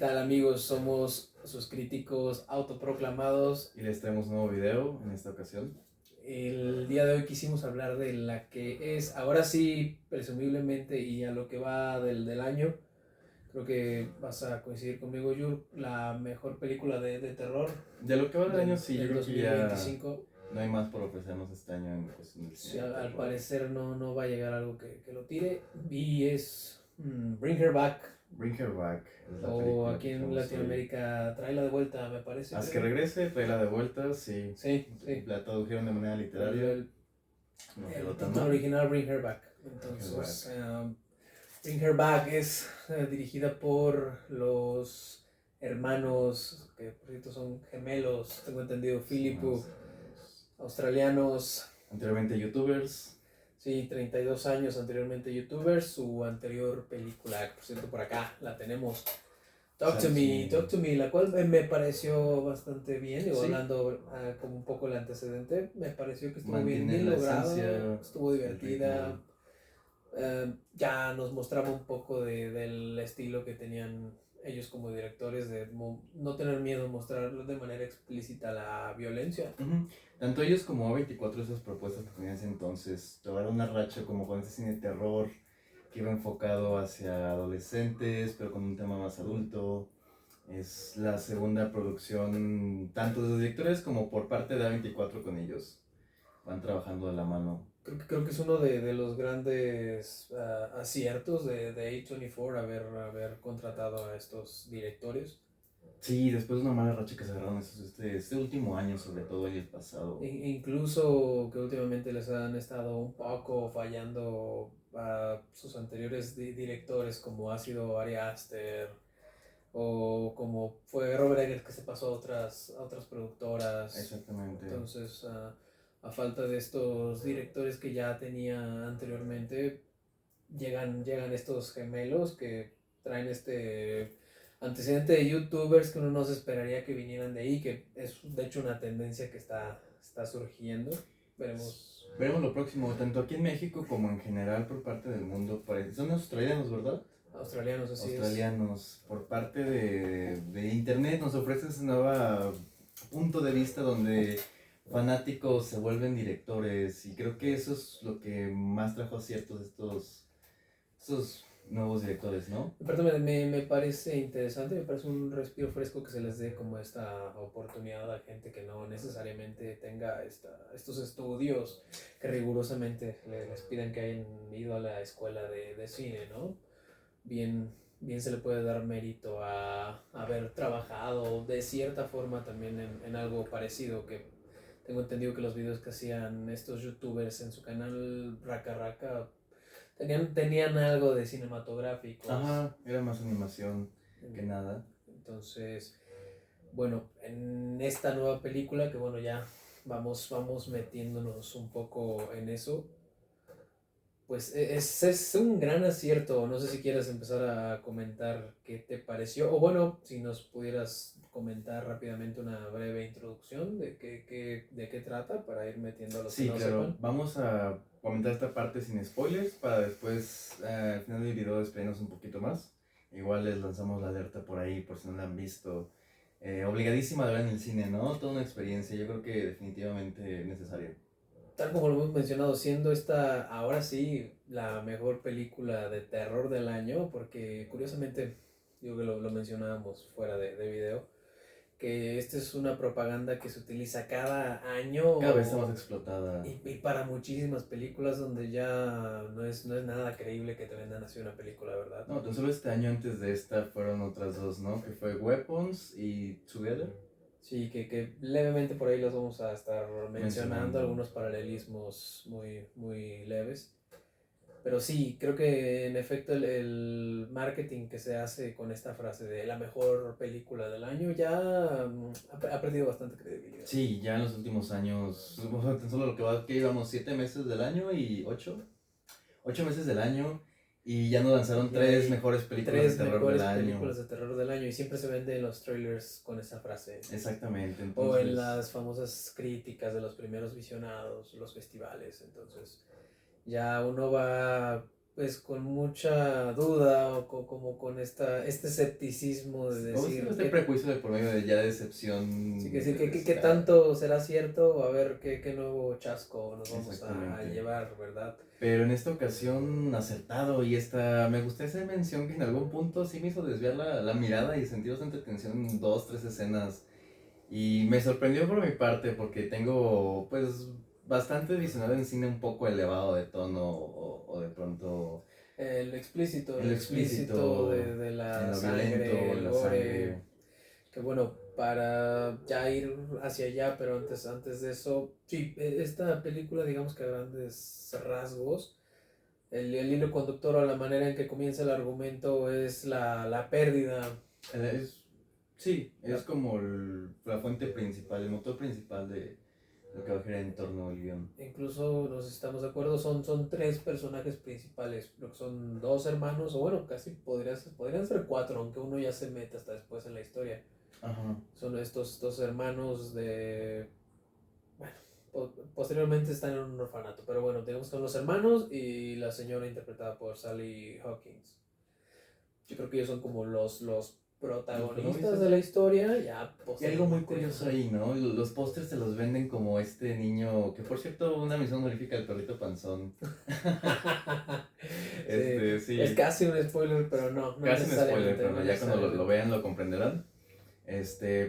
tal, amigos? Somos sus críticos autoproclamados. Y les traemos un nuevo video en esta ocasión. El día de hoy quisimos hablar de la que es, ahora sí, presumiblemente, y a lo que va del año, creo que vas a coincidir conmigo, Yur, la mejor película de terror De lo que va del año, sí, yo del creo que ya 2025. no hay más por ofrecernos este año en cuestión del Sí, cine de al terror. parecer no va a llegar algo que lo tire. Y es Bring Her Back. Bring Her Back es la O película aquí que en traemos hoy. Latinoamérica, tráela de vuelta, me parece. Haz que creo. regrese, tráela de vuelta, sí. Sí. La tradujeron de manera Pero literaria. el No quedó tan título mal. original, Bring Her Back. Entonces, Bring Her Back es dirigida por los hermanos, que por cierto son gemelos, tengo entendido, Philippou, australianos. Anteriormente youtubers. Sí, 32 años anteriormente youtubers. Su anterior película, por cierto, por acá la tenemos, Talk to Me, la cual me pareció bastante bien. Digo, Sí. hablando como un poco el antecedente, me pareció que estuvo Mantiene bien la logrado, esencia, estuvo divertida. el ritmo. Ya nos mostraba un poco del estilo que tenían ellos como directores, de no tener miedo a mostrar de manera explícita la violencia. Tanto ellos como A24, esas propuestas que tenían ese entonces, tomar una racha como con ese cine de terror que iba enfocado hacia adolescentes, pero con un tema más adulto. Es la segunda producción, tanto de los directores como por parte de A24 con ellos. Van trabajando de la mano. Creo que es uno de los grandes aciertos de A24 haber contratado a estos directores. Sí, después de una mala racha que se agarraron este último año, sobre todo, y el pasado. Incluso que últimamente les han estado un poco fallando a sus anteriores directores, como ha sido Ari Aster, o como fue Robert Eggers, que se pasó a otras productoras. Exactamente. Entonces, a falta de estos directores que ya tenía anteriormente, llegan estos gemelos que traen este antecedente de youtubers que uno no se esperaría que vinieran de ahí, que es de hecho una tendencia que está surgiendo. Veremos lo próximo, tanto aquí en México como en general por parte del mundo. Son australianos, ¿verdad? Australianos, así Australianos. Por parte de internet nos ofrece ese nuevo punto de vista donde fanáticos se vuelven directores, y creo que eso es lo que más trajo aciertos de estos nuevos directores, ¿no? Aparte me parece interesante, me parece un respiro fresco que se les dé como esta oportunidad a gente que no necesariamente tenga estos estudios que rigurosamente les piden que hayan ido a la escuela de cine, ¿no? Bien se le puede dar mérito a haber trabajado de cierta forma también en algo parecido, que tengo entendido que los videos que hacían estos youtubers en su canal Raka Raka tenían algo de cinematográfico. Ajá, era más animación que nada. Entonces, bueno, en esta nueva película, que bueno, ya vamos metiéndonos un poco en eso, pues es un gran acierto. No sé si quieres empezar a comentar qué te pareció, o bueno, si nos pudieras comentar rápidamente una breve introducción de qué trata, para ir metiendo a los que no claro. sepan. Vamos a comentar esta parte sin spoilers para después, al final del video, despedirnos un poquito más. Igual les lanzamos la alerta por ahí, por si no la han visto. Obligadísima de ver en el cine, ¿no? Toda una experiencia, yo creo que definitivamente necesaria. Tal como lo hemos mencionado, siendo esta ahora sí la mejor película de terror del año, porque curiosamente, digo que lo mencionábamos fuera de video, que esta es una propaganda que se utiliza cada año. Cada vez está más explotada. Y para muchísimas películas donde ya no es nada creíble que te vendan así una película, ¿verdad? No, tan solo este año antes de esta fueron otras dos, ¿no? Que fue Weapons y Together. Sí, que levemente por ahí los vamos a estar mencionando, algunos paralelismos muy leves. Pero sí, creo que en efecto el marketing que se hace con esta frase de la mejor película del año ya ha perdido bastante credibilidad. Sí, ya en los últimos años, tan solo lo que va, que íbamos 7 meses del año y 8 meses del año, y ya nos lanzaron tres mejores películas de terror del año. Películas de terror del año, y siempre se vende en los trailers con esa frase. Exactamente. Entonces, o en las famosas críticas de los primeros visionados, los festivales. Entonces, ya uno va pues con mucha duda o como con este escepticismo de O sea, decir este prejuicio de por medio de ya decepción sí, que decir qué descarada. tanto será cierto, o a ver qué nuevo chasco nos vamos a Exactamente. llevar, ¿verdad? Pero en esta ocasión acertado y esta, me gusta esa mención que en algún punto sí me hizo desviar la mirada y sentir bastante tensión en dos, tres escenas. Y me sorprendió por mi parte porque tengo pues bastante visionado en cine un poco elevado de tono o de pronto en El lo explícito explícito, de en la lo sangre, violento, en el la gore, sangre. que bueno, para ya ir hacia allá, pero antes de eso, sí, esta película, digamos que a grandes rasgos, el hilo conductor o la manera en que comienza el argumento es la pérdida. Es, sí, es La- como la fuente principal, el motor principal de lo que va a girar en torno al guión. Incluso nos estamos de acuerdo, son tres personajes principales, lo que son dos hermanos, o bueno, casi podrían ser cuatro, aunque uno ya se mete hasta después en la historia. Ajá. Son estos dos hermanos de... Bueno, posteriormente están en un orfanato, pero bueno, tenemos con los hermanos y la señora interpretada por Sally Hawkins. Yo creo que ellos son como los Los protagonistas de protagonistas. la historia, ya Y algo muy posteriormente. curioso Ajá. ahí, ¿no? Los pósters te los venden como este niño, que por cierto, una misión honorífica del perrito panzón. Sí, es Sí, casi un spoiler, pero no casi un spoiler, necesariamente, pero no, no ya cuando lo necesariamente. vean lo comprenderán.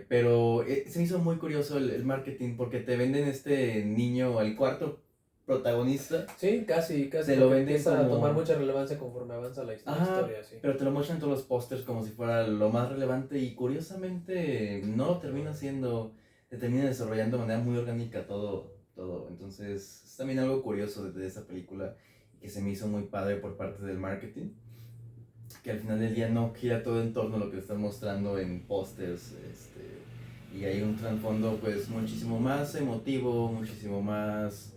Pero se me hizo muy curioso el marketing porque te venden este niño, el cuarto protagonista, Sí, casi, te lo porque venden empieza a tomar como... mucha relevancia conforme avanza la Ajá, historia, sí. pero te lo muestran todos los pósters como si fuera lo más relevante y curiosamente no lo termina siendo, se termina desarrollando de manera muy orgánica todo, todo. Entonces es también algo curioso de esa película que se me hizo muy padre por parte del marketing, que al final del día no gira todo en torno a lo que están mostrando en pósters, y hay un trasfondo pues muchísimo más emotivo, muchísimo más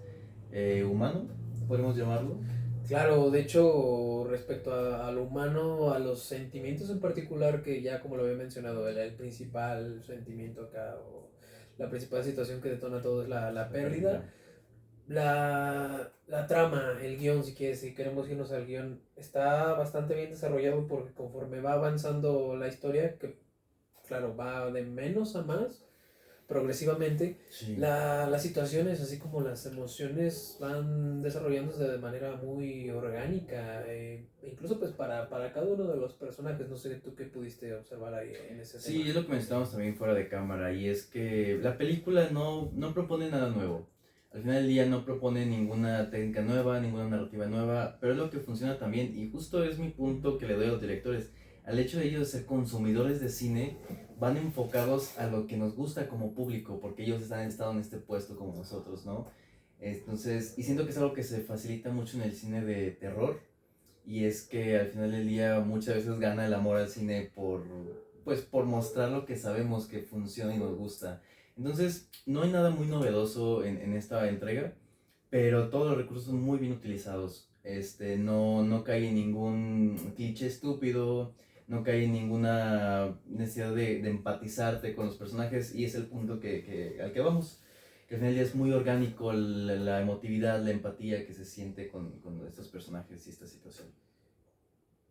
humano, podemos llamarlo. Claro, de hecho, respecto a lo humano, a los sentimientos en particular, que ya como lo había mencionado, el principal sentimiento acá, o la principal situación que detona todo es la La pérdida. pérdida. La trama, el guión, si queremos irnos al guión, está bastante bien desarrollado porque conforme va avanzando la historia, que claro, va de menos a más, progresivamente, Sí. las situaciones, así como las emociones, van desarrollándose de manera muy orgánica, incluso pues para cada uno de los personajes, no sé tú qué pudiste observar ahí en ese Sí, tema. es lo que mencionamos también fuera de cámara, y es que la película no propone nada nuevo. Al final del día no propone ninguna técnica nueva, ninguna narrativa nueva, pero es lo que funciona también, y justo es mi punto que le doy a los directores. Al hecho de ellos de ser consumidores de cine, van enfocados a lo que nos gusta como público, porque ellos han estado en este puesto como nosotros, ¿no? Entonces, y siento que es algo que se facilita mucho en el cine de terror, y es que al final del día muchas veces gana el amor al cine pues por mostrar lo que sabemos que funciona y nos gusta. Entonces, no hay nada muy novedoso en esta entrega, pero todos los recursos son muy bien utilizados. No cae en ningún cliché estúpido, no cae en ninguna necesidad de empatizarte con los personajes, y es el punto al que vamos. Que al final del día es muy orgánico la emotividad, la empatía que se siente con estos personajes y esta situación.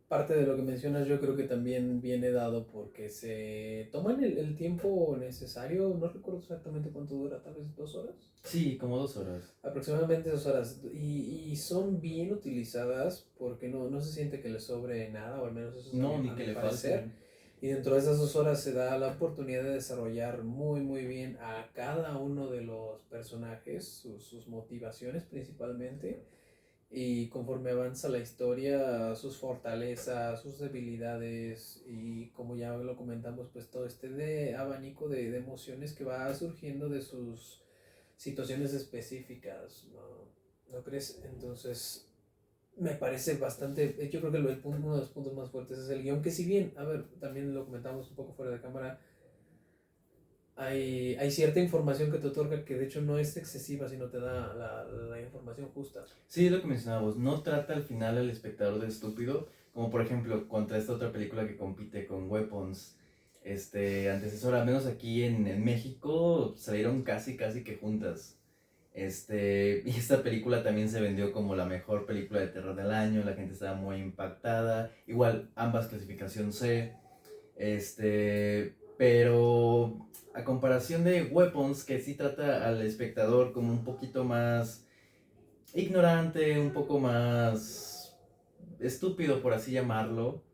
Parte de lo que mencionas yo creo que también viene dado porque se toman el tiempo necesario, no recuerdo exactamente cuánto dura, tal vez 2 horas. Sí, como 2 horas. Aproximadamente 2 horas. Y son bien utilizadas porque no se siente que les sobre nada, o al menos eso es No, a ni que mi le falte. parecer. Y dentro de esas 2 horas se da la oportunidad de desarrollar muy bien a cada uno de los personajes, sus motivaciones principalmente. Y conforme avanza la historia, sus fortalezas, sus debilidades y como ya lo comentamos, pues todo este de abanico de emociones que va surgiendo de sus situaciones específicas, ¿no crees? Entonces, me parece bastante, yo creo que uno de los puntos más fuertes es el guión, que si bien, a ver, también lo comentamos un poco fuera de cámara, hay cierta información que te otorga que de hecho no es excesiva, sino te da la información justa. Sí, es lo que mencionábamos. No trata al final al espectador de estúpido, como por ejemplo contra esta otra película que compite con Weapons. Antecesora, al menos aquí en México, salieron casi que juntas. Y esta película también se vendió como la mejor película de terror del año, la gente estaba muy impactada. Igual, ambas clasificación C. Pero a comparación de Weapons, que sí trata al espectador como un poquito más ignorante, un poco más estúpido, por así llamarlo,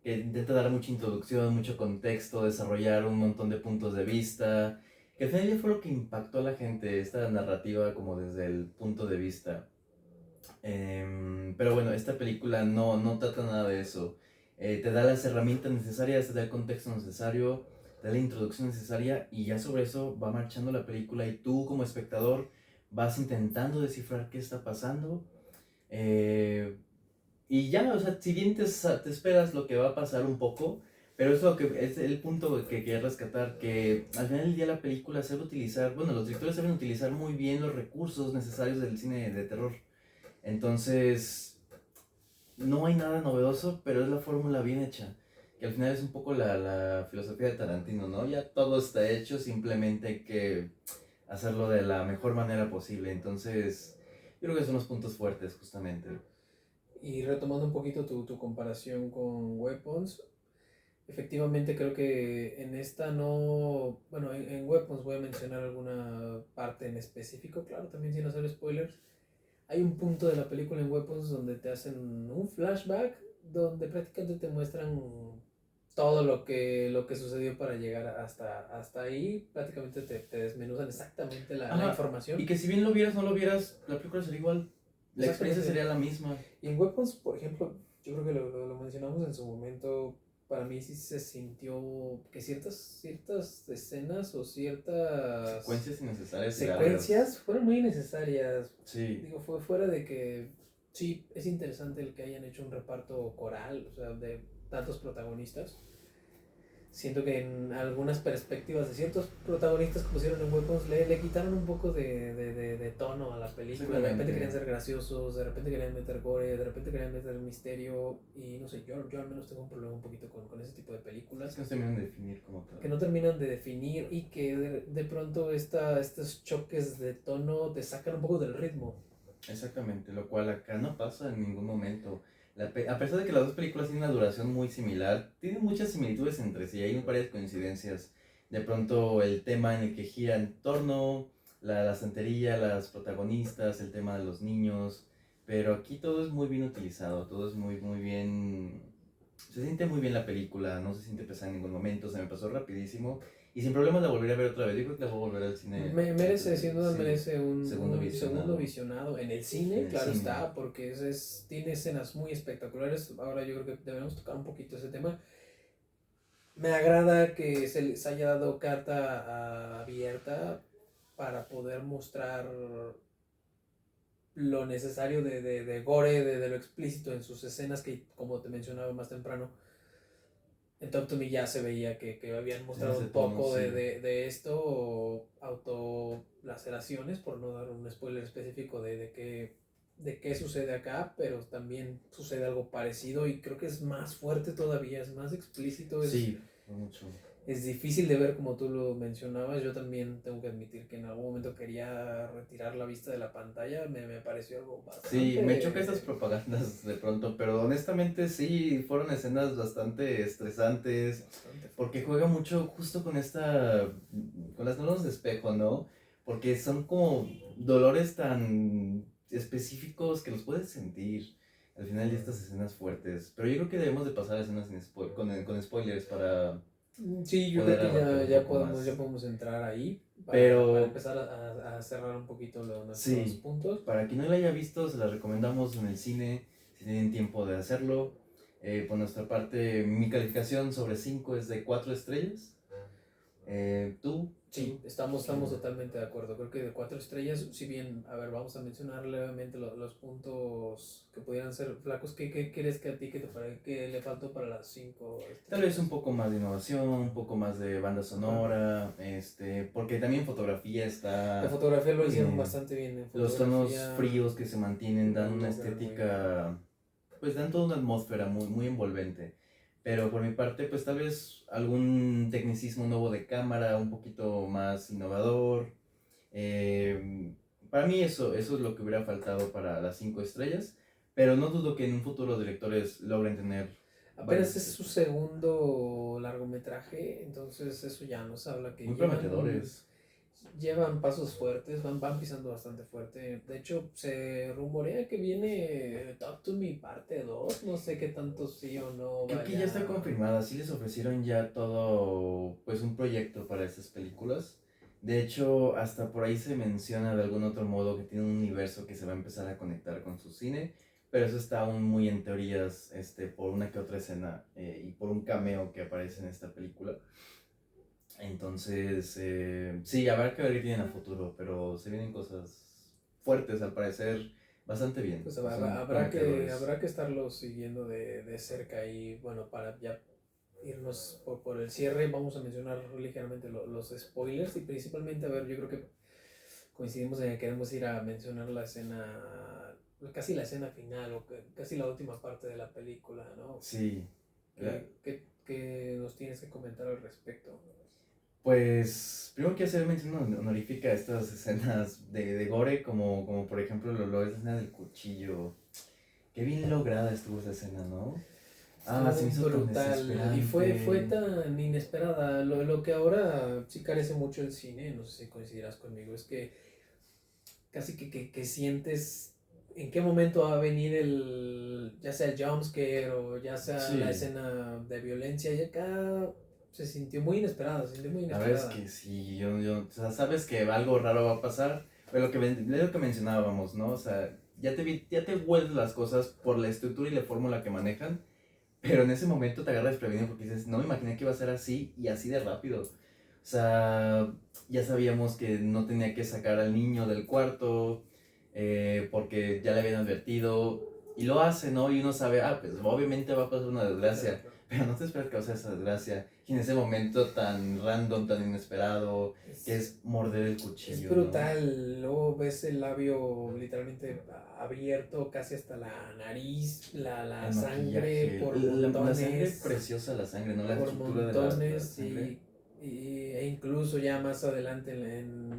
que intenta dar mucha introducción, mucho contexto, desarrollar un montón de puntos de vista, que al final ya fue lo que impactó a la gente, esta narrativa como desde el punto de vista. Pero bueno, esta película no trata nada de eso. Te da las herramientas necesarias, te da el contexto necesario, te da la introducción necesaria y ya sobre eso va marchando la película y tú como espectador vas intentando descifrar qué está pasando. Eh, y ya, o sea, si bien te esperas lo que va a pasar un poco, pero es lo que es el punto que quería rescatar, que al final del día la película sabe utilizar, bueno, los directores saben utilizar muy bien los recursos necesarios del cine de terror. Entonces, no hay nada novedoso, pero es la fórmula bien hecha. Que al final es un poco la filosofía de Tarantino, ¿no? Ya todo está hecho, simplemente hay que hacerlo de la mejor manera posible. Entonces, yo creo que son los puntos fuertes, justamente. Y retomando un poquito tu comparación con Weapons, efectivamente creo que en esta no, bueno, en Weapons voy a mencionar alguna parte en específico, claro, también sin hacer spoilers. Hay un punto de la película en Weapons donde te hacen un flashback donde prácticamente te muestran todo lo que sucedió para llegar hasta ahí. Prácticamente te desmenuzan exactamente la Ajá, y información. que si bien lo vieras, no lo vieras, la película sería igual. La experiencia Exactamente. sería la misma. Y en Weapons, por ejemplo, yo creo que lo mencionamos en su momento. Para mí sí se sintió que ciertas escenas o ciertas Secuencias innecesarias y largas. secuencias fueron muy necesarias. Sí, Digo, fue fuera de que sí, es interesante el que hayan hecho un reparto coral, o sea, de tantos protagonistas. Siento que en algunas perspectivas de ciertos protagonistas que pusieron en Weapons le quitaron un poco de tono a la película. De repente querían exactamente. ser graciosos, de repente querían meter gore, de repente querían meter misterio. Y no sé, yo al menos tengo un problema un poquito con ese tipo de Es películas que no se terminan de definir como tal. que no terminan de definir y que de pronto estos choques de tono te sacan un poco del ritmo. Exactamente, lo cual acá no pasa en ningún momento. A pesar de que las dos películas tienen una duración muy similar, tienen muchas similitudes entre sí, hay varias coincidencias. De pronto el tema en el que gira en torno, la santería, las protagonistas, el tema de los niños, pero aquí todo es muy bien utilizado, todo es muy bien. Se siente muy bien la película, no se siente pesada en ningún momento, se me pasó rapidísimo y sin problemas la volveré a ver otra vez. Yo creo que la voy a volver al cine. Merece, sin duda Sí, merece segundo un segundo visionado. visionado en el En cine, el claro cine. está, porque tiene escenas muy espectaculares. Ahora yo creo que debemos tocar un poquito ese tema. Me agrada que se les haya dado carta abierta para poder mostrar lo necesario de gore, de lo explícito en sus escenas que, como te mencionaba más temprano, en Talk to Me ya se veía que habían En mostrado ese un tono, poco sí. de esto, o autolaceraciones, por no dar un spoiler específico de qué sucede acá, pero también sucede algo parecido y creo que es más fuerte todavía, es más explícito, Sí, mucho. es difícil de ver como tú lo mencionabas. Yo también tengo que admitir que en algún momento quería retirar la vista de la pantalla, me pareció algo Sí, me choca estas bastante, propagandas de pronto, pero honestamente sí, fueron escenas bastante estresantes, bastante porque fuerte. juega mucho justo con las neuronas de espejo, ¿no? Porque son como dolores tan específicos que los puedes sentir al final de estas escenas fuertes. Pero yo creo que debemos de pasar a escenas con spoilers para Sí, yo creo poder que abarcar un poco ya más. podemos entrar ahí para Pero empezar a cerrar un poquito nuestros sí, puntos. para quien no la haya visto, se la recomendamos en el cine, si tienen tiempo de hacerlo. Por nuestra parte, mi calificación sobre 5 es de 4 estrellas. ¿Tú? Sí, ¿Tú? estamos ¿Qué? totalmente de acuerdo. Creo que de 4 estrellas, si bien, a ver, vamos a mencionar levemente los puntos que pudieran ser flacos. ¿Qué crees que a ti que le faltó para las 5 estrellas? Tal vez un poco más de innovación, un poco más de banda Ajá. sonora, porque también fotografía La está fotografía lo muy hicieron bien. bastante bien. En Los tonos fotografía fríos que se mantienen dan lo una logran muy bien. estética, pues dan toda una atmósfera muy envolvente. Pero por mi parte, pues tal vez algún tecnicismo nuevo de cámara, un poquito más innovador. eh, para mí eso es lo que hubiera faltado para las 5 estrellas, pero no dudo que en un futuro los directores logren tener Apenas varias es su estrellas. segundo largometraje, entonces eso ya nos habla que Muy prometedores. llevan pasos fuertes, van pisando bastante fuerte. De hecho, se rumorea que viene Talk to Me parte 2, no sé qué tanto sí o no Creo que ya está vaya. confirmada, sí les ofrecieron ya todo, pues un proyecto para estas películas. De hecho, hasta por ahí se menciona de algún otro modo que tiene un universo que se va a empezar a conectar con su cine, pero eso está aún muy en teorías, por una que otra escena y por un cameo que aparece en esta película. Entonces, sí, habrá que ver qué tienen a futuro, pero se vienen cosas fuertes al parecer, bastante bien, Pues son prometedores. habrá que estarlo siguiendo de cerca y bueno, para ya irnos por el cierre, vamos a mencionar ligeramente los spoilers y principalmente, a ver, yo creo que coincidimos en que queremos ir a mencionar la escena, casi la escena final o casi la última parte de la película, ¿no? Sí. ¿Qué nos tienes que comentar al respecto? Pues, primero quiero hacer mención honorífica a estas escenas de gore, como por ejemplo lo es la escena del cuchillo. Qué bien lograda estuvo esa escena, ¿no? Ah, se Estuvo me hizo tan brutal y fue desesperante. tan inesperada. Lo que ahora sí carece mucho el cine, no sé si coincidirás conmigo, es que casi que sientes en qué momento va a venir ya sea el jumpscare o ya sea la Sí, escena de violencia y acá se sintió muy inesperada, se sintió muy la verdad es inesperada. que sí, o sea, sabes que algo raro va a pasar, pero es lo que mencionábamos, ¿no? O sea, ya te vuelves las cosas por la estructura y la fórmula que manejan, pero en ese momento te agarras desprevenido porque dices, no me imaginé que iba a ser así y así de rápido. O sea, ya sabíamos que no tenía que sacar al niño del cuarto porque ya le habían advertido y lo hace, ¿no? Y uno sabe, pues obviamente va a pasar una Claro, desgracia, claro. pero no te esperas que pase esa desgracia. Y en ese momento tan random, tan inesperado, que Es, es morder el es cuchillo, ¿no? brutal, luego ves el labio literalmente abierto casi hasta la nariz, la El sangre maquillaje, por la sangre montones. preciosa, la sangre, ¿no? La Por estructura de la montones sangre. e incluso ya más adelante,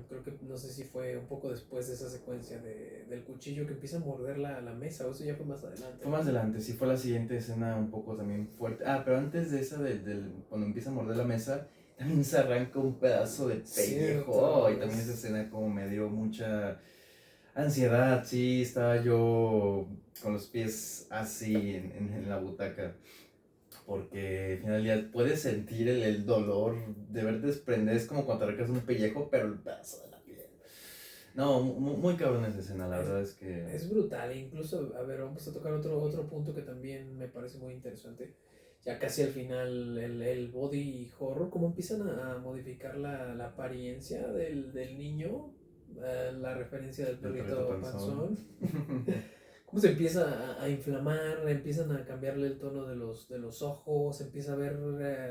creo que no sé si fue un poco después de esa secuencia del cuchillo que empieza a morder la mesa, o eso ya fue más adelante, Fue más ¿no? adelante, sí fue la siguiente escena un poco también fuerte. Ah, pero antes de esa, cuando empieza a morder la mesa, también se arranca un pedazo de pellejo. Oh, y Cierto, también esa escena como me dio mucha ansiedad, sí, estaba yo con los pies así en la butaca. Porque al final del día puedes sentir el dolor de ver desprender, es como cuando arrancas un pellejo, pero el pedazo de la piel. No, muy cabrón esa escena, la es, verdad es que... es brutal, e incluso, a ver, vamos a tocar otro punto que también me parece muy interesante. Ya casi al final, el body horror, cómo empiezan a modificar la apariencia del niño, la referencia del Del perrito perrito panzón. panzón. Cómo se empieza a inflamar, empiezan a cambiarle el tono de los ojos, empieza a ver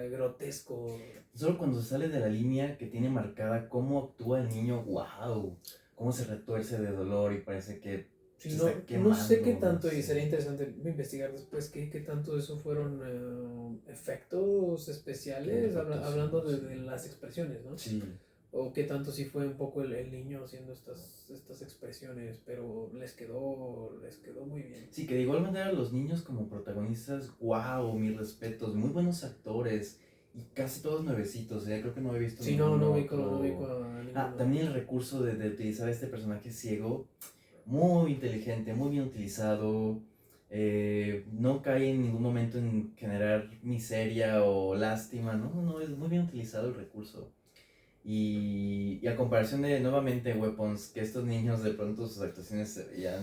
grotesco. Solo cuando sale de la línea que tiene marcada cómo actúa el niño, wow, cómo se retuerce de dolor y parece que Sí, se está no sé qué quemando, no tanto, y sería sé. interesante investigar después qué tanto eso fueron efectos En especiales, efecto, sí, hablando sí. de las expresiones, ¿no? Sí, O qué tanto sí fue un poco el niño haciendo estas expresiones, pero les quedó muy bien. sí, que de igual manera los niños como protagonistas, wow, mis respetos, muy buenos actores y casi todos nuevecitos, creo que no he visto Sí, ningún no ubico otro. a Ah, ninguno. también el recurso de utilizar a este personaje ciego, muy inteligente, muy bien utilizado. No cae en ningún momento en generar miseria o lástima, no, es muy bien utilizado el recurso. Y a comparación de nuevamente Weapons, que estos niños de pronto sus actuaciones se veían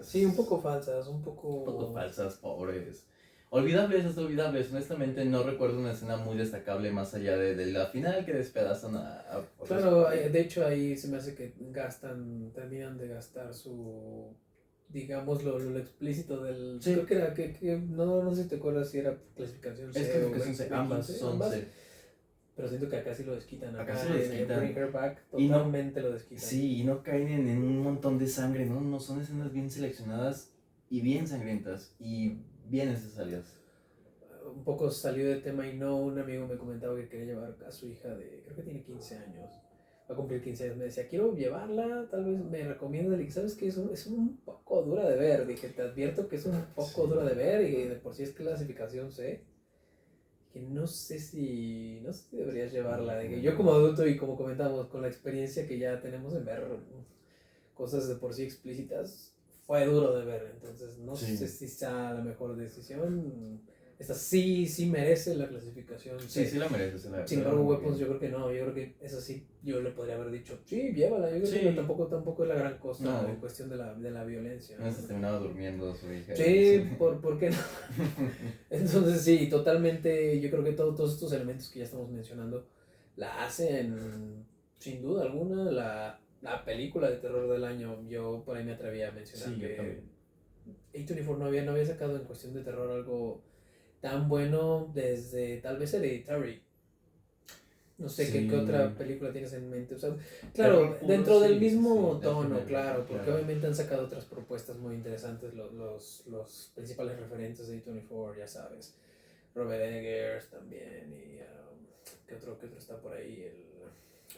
Sí, un medias poco falsas, un un poco poco. falsas, pobres. Olvidables, hasta olvidables. Honestamente no recuerdo una escena muy destacable más allá de la final que despedazan a otros Claro, por ahí. de hecho ahí se me hace que terminan de gastar digamos, lo explícito creo Sí, que era, no sé si te acuerdas si era clasificación es C o clasificación C, ambas B15, son ambas, C. pero siento que acá sí lo desquitan, Acá se acá lo en Bring desquitan. Her Back Y no, totalmente lo desquitan. sí, y no caen en un montón de sangre, ¿no? No son escenas bien seleccionadas y bien sangrientas y bien necesarias. Un poco salió de tema y no, un amigo me comentaba que quería llevar a su hija creo que tiene 15 años, va a cumplir 15 años, me decía, quiero llevarla, tal vez me recomienda, le dije, ¿sabes qué? Es un poco dura de ver, dije, te advierto que es un poco dura de ver y de por sí es clasificación C, que no sé si deberías llevarla, dije, yo como adulto y como comentamos, con la experiencia que ya tenemos en ver cosas de por sí explícitas, fue duro de ver, entonces no sé si sea la mejor decisión. Esta sí merece la clasificación C. Sí la merece. Sin embargo, Weapons yo creo que no, yo creo que eso sí, yo le podría haber dicho, sí, llévala, yo creo que tampoco es la gran cosa en cuestión de la violencia. No se terminaba durmiendo su hija. Sí, ¿por qué no? Entonces sí, totalmente, yo creo que todos estos elementos que ya estamos mencionando la hacen, sin duda alguna, la película de terror del año. Yo por ahí me atreví a mencionar que A24 no había sacado en cuestión de terror algo tan bueno desde tal vez Hereditary. No sé qué otra película tienes en mente. O sea, claro, dentro del mismo tono, claro, porque obviamente han sacado otras propuestas muy interesantes. Los principales referentes de A24, ya sabes. Robert Eggers también. Y ¿qué otro está por ahí?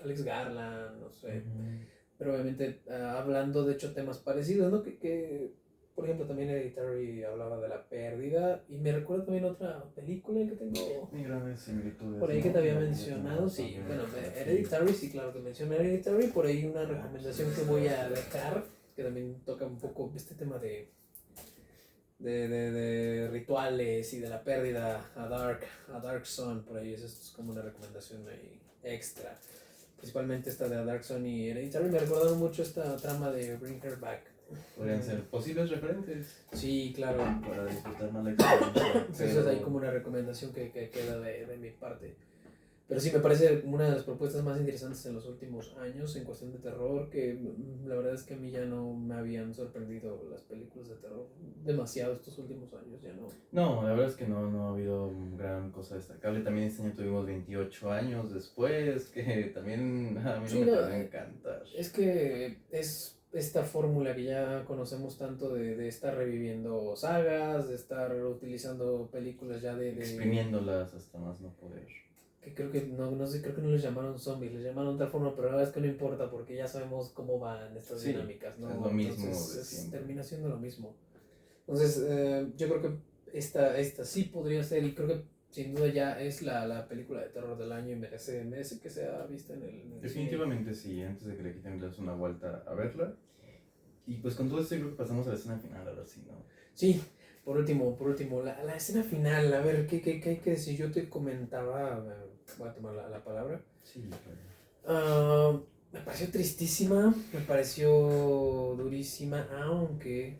Alex Garland, no sé. Pero obviamente hablando de hecho temas parecidos, ¿no? Que por ejemplo también Hereditary hablaba de la pérdida y me recuerda también otra película que tengo por ahí que te había mencionado, sí, bueno, Hereditary, sí, claro que mencioné Hereditary, por ahí una recomendación que voy a dejar, que también toca un poco este tema de rituales y de la pérdida a Dark Sun, por ahí, eso es como una recomendación ahí extra. Principalmente esta de A Dark Sun y Hereditary me recordaron mucho esta trama de Bring Her Back. Podrían ser posibles referentes. Sí, claro. Para disfrutar más la experiencia. Eso es ahí como una recomendación que queda de mi parte. Pero sí, me parece una de las propuestas más interesantes en los últimos años en cuestión de terror, que la verdad es que a mí ya no me habían sorprendido las películas de terror demasiado estos últimos años, ya no. No, la verdad es que no ha habido gran cosa destacable. También este año tuvimos 28 años después, que también a mí no me va a encantar. Es que es esta fórmula que ya conocemos tanto de estar reviviendo sagas, de estar utilizando películas ya de exprimiéndolas hasta más no poder. Que creo que no sé, creo que no les llamaron zombies, les llamaron de otra forma, pero la verdad es que no importa porque ya sabemos cómo van estas dinámicas, ¿no? Es lo mismo. Entonces, termina siendo lo mismo. Entonces, yo creo que esta sí podría ser, y creo que sin duda ya es la película de terror del año y merece que sea vista en el definitivamente cine. Sí, antes de que le quiten una vuelta a verla. Y pues con todo esto creo que pasamos a la escena final, a ver si no. Sí. Por último, la escena final, a ver, ¿qué hay que decir? Yo te comentaba, voy a tomar la palabra. Sí, claro. Me pareció tristísima, me pareció durísima, aunque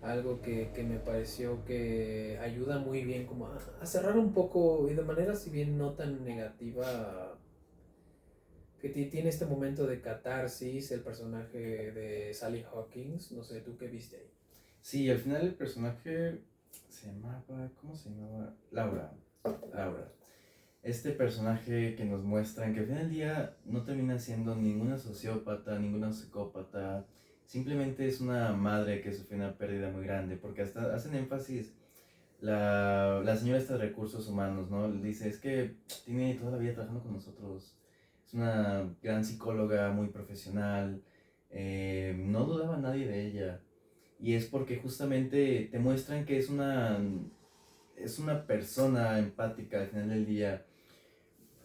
algo que me pareció que ayuda muy bien como a cerrar un poco y de manera si bien no tan negativa, que tiene este momento de catarsis, el personaje de Sally Hawkins, no sé, ¿tú qué viste ahí? Sí, al final el personaje ¿cómo se llamaba? Laura. Este personaje que nos muestran que al final del día no termina siendo ninguna sociópata, ninguna psicópata, simplemente es una madre que sufrió una pérdida muy grande, porque hasta hacen énfasis la señora esta de recursos humanos, ¿no? Dice, es que tiene toda la vida trabajando con nosotros, es una gran psicóloga, muy profesional, no dudaba nadie de ella. Y es porque justamente te muestran que es una persona empática al final del día.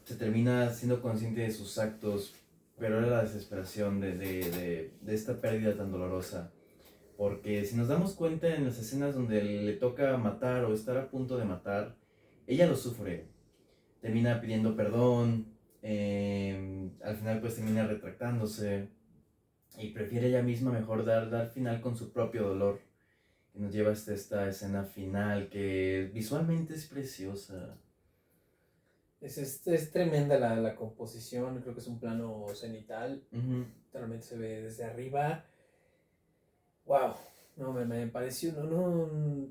Se termina siendo consciente de sus actos, pero era la desesperación de esta pérdida tan dolorosa. Porque si nos damos cuenta en las escenas donde le toca matar o estar a punto de matar, ella lo sufre. Termina pidiendo perdón, al final pues termina retractándose. Y prefiere ella misma mejor dar final con su propio dolor. Que nos lleva hasta esta escena final que visualmente es preciosa. Es tremenda la composición, creo que es un plano cenital. Realmente se ve desde arriba. ¡Wow! No, me pareció,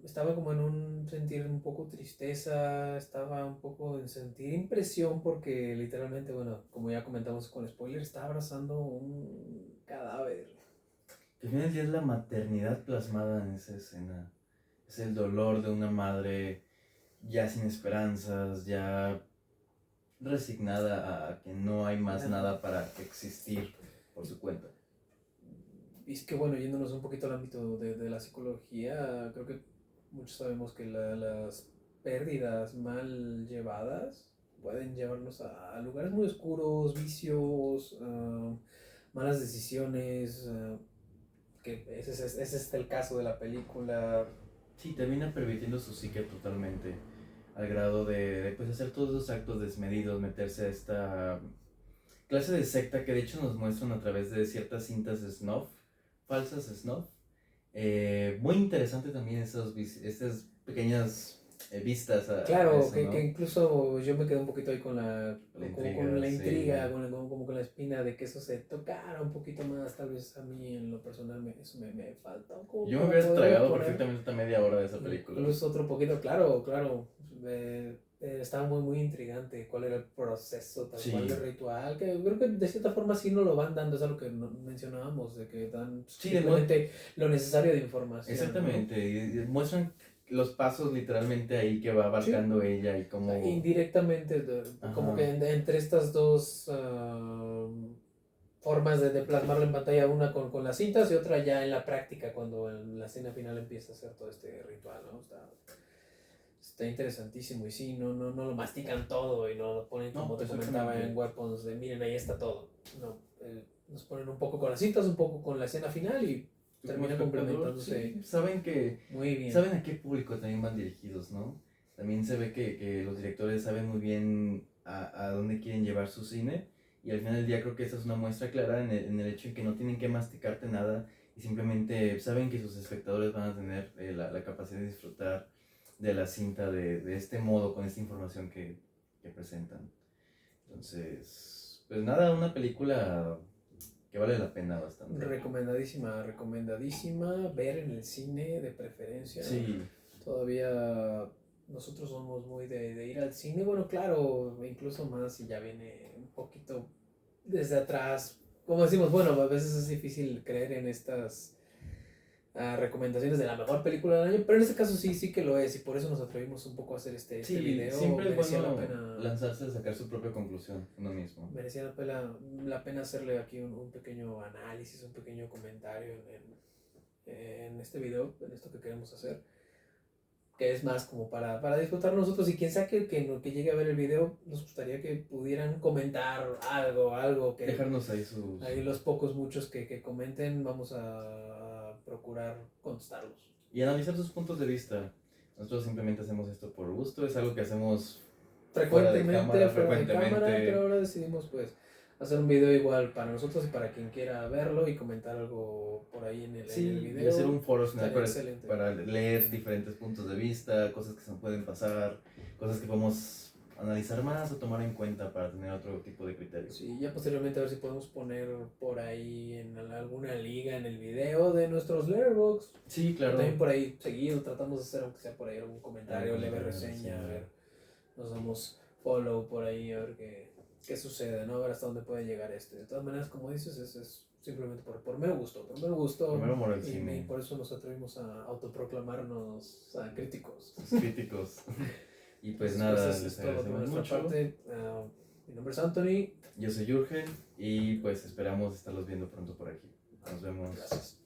estaba como en un sentir un poco tristeza, estaba un poco en sentir impresión porque literalmente, bueno, como ya comentamos con spoiler, está abrazando un cadáver. Al final ya es la maternidad plasmada en esa escena. Es el dolor de una madre ya sin esperanzas, ya resignada a que no hay más nada para existir por su cuenta. Y es que bueno, yéndonos un poquito al ámbito de la psicología, creo que muchos sabemos que las pérdidas mal llevadas pueden llevarnos a lugares muy oscuros, vicios, malas decisiones, que ese es el caso de la película. Sí, termina permitiendo su psique totalmente, al grado de pues, hacer todos esos actos desmedidos, meterse a esta clase de secta que de hecho nos muestran a través de ciertas cintas de snuff, falsas snuff. Muy interesante también esas pequeñas vistas a Claro, eso, ¿no? que incluso yo me quedé un poquito ahí con con la intriga, sí. como con la espina de que eso se tocara un poquito más. Tal vez a mí en lo personal eso me falta un poco Yo me para hubiera poder tragado poner perfectamente esta media hora de esa película. incluso otro poquito, claro. Estaba muy intrigante cuál era el proceso tal cual de ritual, que creo que de cierta forma sí nos lo van dando, es algo que mencionábamos, de que dan simplemente lo necesario de información. Exactamente, ¿no? Y muestran los pasos literalmente ahí que va abarcando ella y cómo... Indirectamente, como que entre estas dos formas de plasmarlo en pantalla, una con las cintas y otra ya en la práctica, cuando en la escena final empieza a hacer todo este ritual, ¿no? Está interesantísimo y sí, no lo mastican todo y no lo ponen como te comentaba en Weapons, de miren, ahí está todo. No, nos ponen un poco con las cintas, un poco con la escena final y termina complementándose. Sí, saben muy bien. Saben a qué público también van dirigidos, ¿no? También se ve que los directores saben muy bien a dónde quieren llevar su cine, y al final del día creo que esa es una muestra clara en el hecho de que no tienen que masticarte nada y simplemente saben que sus espectadores van a tener la capacidad de disfrutar de la cinta de este modo, con esta información que presentan. Entonces, pues nada, una película que vale la pena bastante. Recomendadísima ver en el cine de preferencia. Sí. Todavía nosotros somos muy de ir al cine, bueno, claro, incluso más si ya viene un poquito desde atrás. Como decimos, bueno, a veces es difícil creer en estas recomendaciones de la mejor película del año, pero en este caso sí que lo es, y por eso nos atrevimos un poco a hacer este video. Siempre es merecía bueno la pena lanzarse a sacar su propia conclusión uno mismo. Merecía la pena hacerle aquí un pequeño análisis, un pequeño comentario en este video, en esto que queremos hacer, que es más como para disfrutar nosotros, y quien sea que llegue a ver el video, nos gustaría que pudieran comentar algo que dejarnos ahí los pocos, muchos que comenten, vamos a procurar contestarlos. Y analizar sus puntos de vista. Nosotros simplemente hacemos esto por gusto, es algo que hacemos frecuentemente, fuera de cámara, pero ahora decidimos pues hacer un video igual para nosotros y para quien quiera verlo y comentar algo por ahí en el video. Y hacer un foro para leer diferentes puntos de vista, cosas que se nos pueden pasar, cosas que podemos analizar más o tomar en cuenta para tener otro tipo de criterios. Sí, ya posteriormente a ver si podemos poner por ahí en alguna liga en el video de nuestros Letterboxd. Sí, claro. También por ahí seguido tratamos de hacer, aunque sea por ahí, algún comentario, leve reseña, a ver, nos damos follow por ahí, a ver qué sucede, ¿no? A ver hasta dónde puede llegar esto. De todas maneras, como dices, es simplemente por mero gusto. Primero amor al cine. Y por eso nos atrevimos a autoproclamarnos críticos. Críticos. Y pues nada, les agradecemos mucho. Mi nombre es Anthony. Yo soy Jürgen y pues esperamos estarlos viendo pronto por aquí. Nos vemos. Gracias.